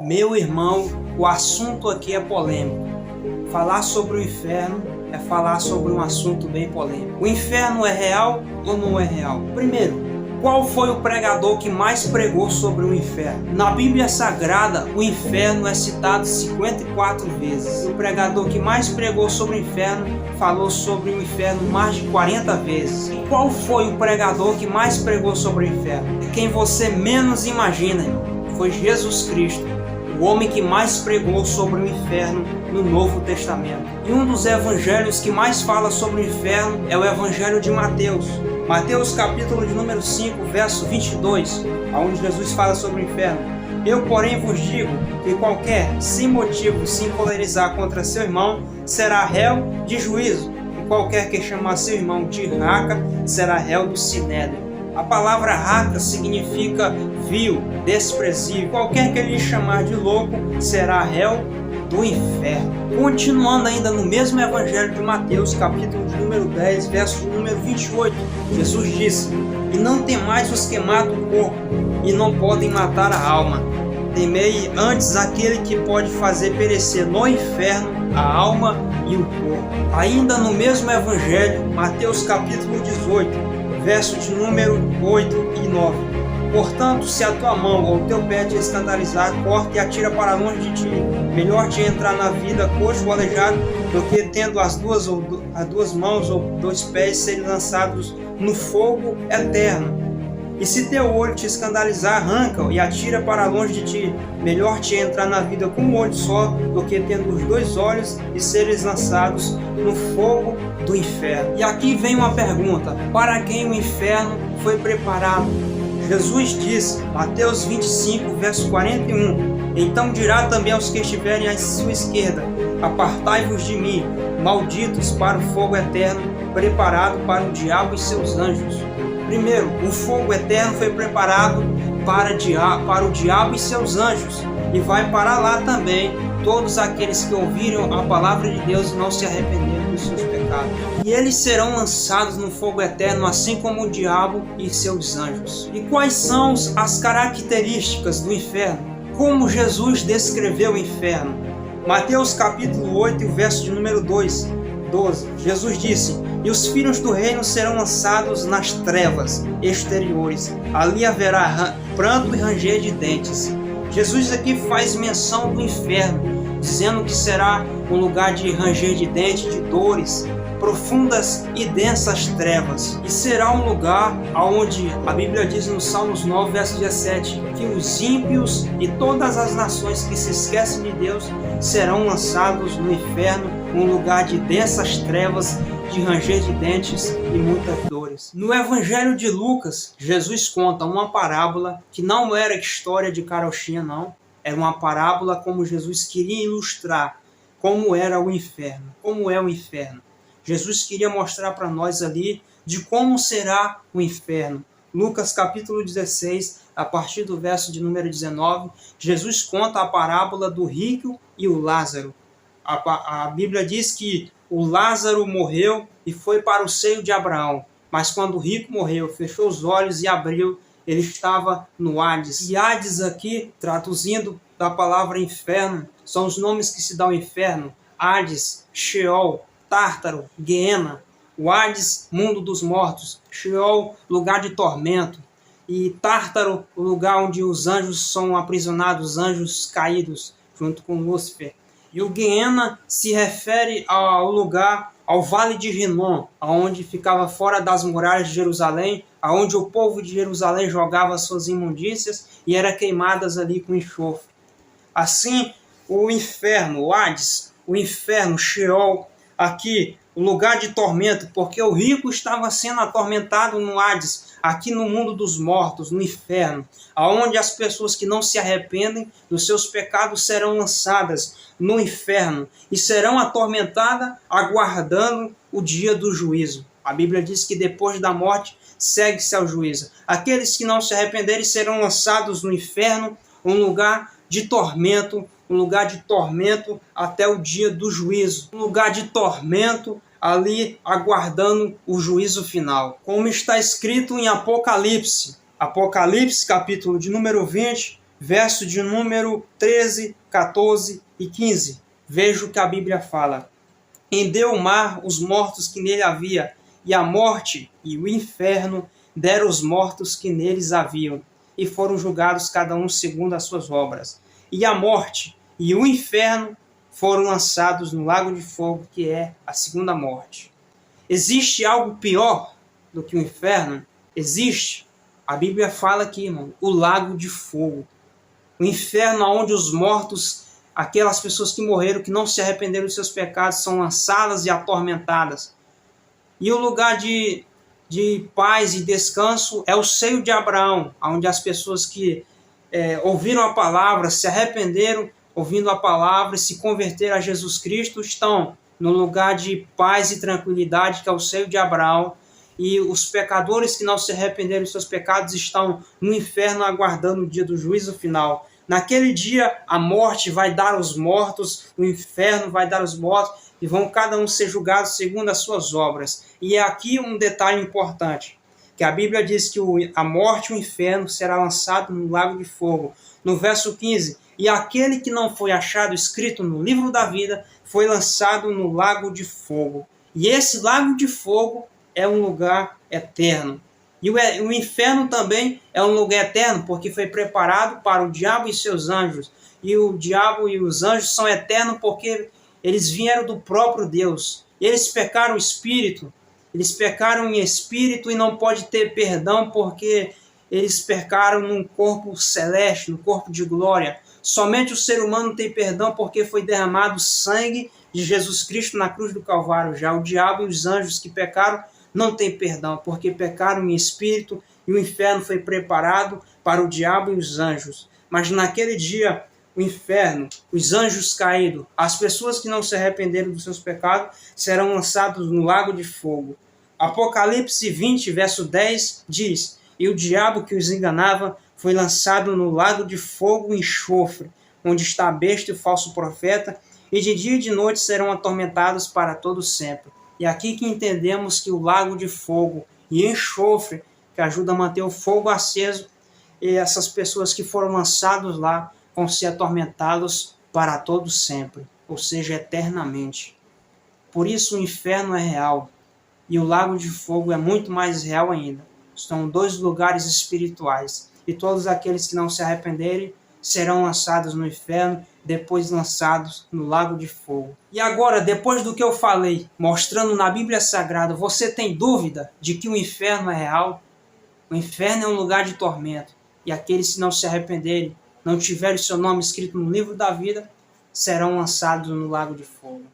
Meu irmão, o assunto aqui é polêmico. Falar sobre o inferno é falar sobre um assunto bem polêmico. O inferno é real ou não é real? Primeiro, qual foi o pregador que mais pregou sobre o inferno? Na Bíblia Sagrada, o inferno é citado 54 vezes. O pregador que mais pregou sobre o inferno falou sobre o inferno mais de 40 vezes. E qual foi o pregador que mais pregou sobre o inferno? Quem você menos imagina, irmão. Foi Jesus Cristo, o homem que mais pregou sobre o inferno no Novo Testamento. E um dos evangelhos que mais fala sobre o inferno é o Evangelho de Mateus. Mateus capítulo de número 5, verso 22, onde Jesus fala sobre o inferno. Eu, porém, vos digo que qualquer, sem motivo, se encolerizar contra seu irmão, será réu de juízo. E qualquer que chamar seu irmão de raca, será réu do sinédrio. A palavra raca significa vil, desprezível. Qualquer que lhe chamar de louco será réu do inferno. Continuando ainda no mesmo Evangelho de Mateus, capítulo de número 10, verso de número 28, Jesus disse: E não temais os que matam o corpo, e não podem matar a alma. Temei antes aquele que pode fazer perecer no inferno a alma e o corpo. Ainda no mesmo Evangelho, Mateus capítulo 18, verso de número 8 e 9. Portanto, se a tua mão ou o teu pé te escandalizar, corta e atira para longe de ti. Melhor te entrar na vida coxo ou aleijado, do que tendo as duas mãos ou dois pés serem lançados no fogo eterno. E se teu olho te escandalizar, arranca-o e atira para longe de ti. Melhor te entrar na vida com um olho só, do que tendo os dois olhos e seres lançados no fogo do inferno. E aqui vem uma pergunta: para quem o inferno foi preparado? Jesus disse, Mateus 25, verso 41, Então dirá também aos que estiverem à sua esquerda: Apartai-vos de mim, malditos, para o fogo eterno, preparado para o diabo e seus anjos. Primeiro, o fogo eterno foi preparado para o diabo e seus anjos, e vai para lá também todos aqueles que ouviram a palavra de Deus e não se arrependeram dos seus pecados. E eles serão lançados no fogo eterno, assim como o diabo e seus anjos. E quais são as características do inferno? Como Jesus descreveu o inferno? Mateus capítulo 8, verso de número 12. Jesus disse: E os filhos do reino serão lançados nas trevas exteriores. Ali haverá pranto e ranger de dentes. Jesus aqui faz menção do inferno, dizendo que será um lugar de ranger de dentes, de dores, profundas e densas trevas. E será um lugar onde a Bíblia diz no Salmos 9, verso 17, que os ímpios e todas as nações que se esquecem de Deus serão lançados no inferno, um lugar de densas trevas, de ranger de dentes e muitas dores. No Evangelho de Lucas, Jesus conta uma parábola que não era história de carochinha, não. Era uma parábola como Jesus queria ilustrar como era o inferno, como é o inferno. Jesus queria mostrar para nós ali de como será o inferno. Lucas capítulo 16, a partir do verso de número 19, Jesus conta a parábola do rico e o Lázaro. A Bíblia diz que o Lázaro morreu e foi para o seio de Abraão. Mas quando o rico morreu, fechou os olhos e abriu, ele estava no Hades. E Hades aqui, traduzindo da palavra inferno, são os nomes que se dão ao inferno: Hades, Sheol, Tártaro, Guiena. O Hades, mundo dos mortos; Sheol, lugar de tormento; e Tártaro, o lugar onde os anjos são aprisionados, os anjos caídos, junto com Lúcifer. E o Guiena se refere ao lugar, ao Vale de Rinom, onde ficava fora das muralhas de Jerusalém, onde o povo de Jerusalém jogava suas imundícias e eram queimadas ali com enxofre. Assim, o inferno, o Hades, o inferno, Sheol, aqui, o lugar de tormento, porque o rico estava sendo atormentado no Hades, aqui no mundo dos mortos, no inferno, aonde as pessoas que não se arrependem dos seus pecados serão lançadas no inferno e serão atormentadas aguardando o dia do juízo. A Bíblia diz que depois da morte segue-se ao juízo. Aqueles que não se arrependerem serão lançados no inferno, um lugar de tormento, até o dia do juízo, um lugar de tormento ali aguardando o juízo final. Como está escrito em Apocalipse capítulo de número 20, verso de número 13, 14 e 15. Veja o que a Bíblia fala. Rendeu o mar os mortos que nele havia, e a morte e o inferno deram os mortos que neles haviam, e foram julgados cada um segundo as suas obras. E a morte e o inferno foram lançados no lago de fogo, que é a segunda morte. Existe algo pior do que o inferno? Existe. A Bíblia fala aqui, irmão, o lago de fogo. O inferno onde os mortos, aquelas pessoas que morreram, que não se arrependeram dos seus pecados, são lançadas e atormentadas. E o lugar de paz e descanso é o seio de Abraão, onde as pessoas que ouviram a palavra, se arrependeram ouvindo a palavra e se converteram a Jesus Cristo, estão no lugar de paz e tranquilidade, que é o seio de Abraão. E os pecadores que não se arrependeram dos seus pecados estão no inferno aguardando o dia do juízo final. Naquele dia, a morte vai dar aos mortos, o inferno vai dar aos mortos, e vão cada um ser julgados segundo as suas obras. E é aqui um detalhe importante, que a Bíblia diz que a morte e o inferno será lançado no lago de fogo. No verso 15, e aquele que não foi achado escrito no livro da vida foi lançado no lago de fogo. E esse lago de fogo é um lugar eterno. E o inferno também é um lugar eterno, porque foi preparado para o diabo e seus anjos. E o diabo e os anjos são eternos porque eles vieram do próprio Deus. Eles pecaram o espírito. Eles pecaram em espírito e não pode ter perdão porque eles pecaram num corpo celeste, no corpo de glória. Somente o ser humano tem perdão porque foi derramado o sangue de Jesus Cristo na cruz do Calvário. Já o diabo e os anjos que pecaram não têm perdão, porque pecaram em espírito e o inferno foi preparado para o diabo e os anjos. Mas naquele dia, o inferno, os anjos caídos, as pessoas que não se arrependeram dos seus pecados, serão lançados no lago de fogo. Apocalipse 20, verso 10, diz: e o diabo que os enganava foi lançado no lago de fogo e enxofre, onde está a besta e o falso profeta, e de dia e de noite serão atormentados para todo sempre. E aqui que entendemos que o lago de fogo e enxofre, que ajuda a manter o fogo aceso, e essas pessoas que foram lançados lá vão ser atormentados para todo sempre, ou seja, eternamente. Por isso o inferno é real, e o lago de fogo é muito mais real ainda. São dois lugares espirituais, e todos aqueles que não se arrependerem serão lançados no inferno, depois lançados no lago de fogo. E agora, depois do que eu falei, mostrando na Bíblia Sagrada, você tem dúvida de que o inferno é real? O inferno é um lugar de tormento, e aqueles que não se arrependerem, não tiverem seu nome escrito no livro da vida, serão lançados no lago de fogo.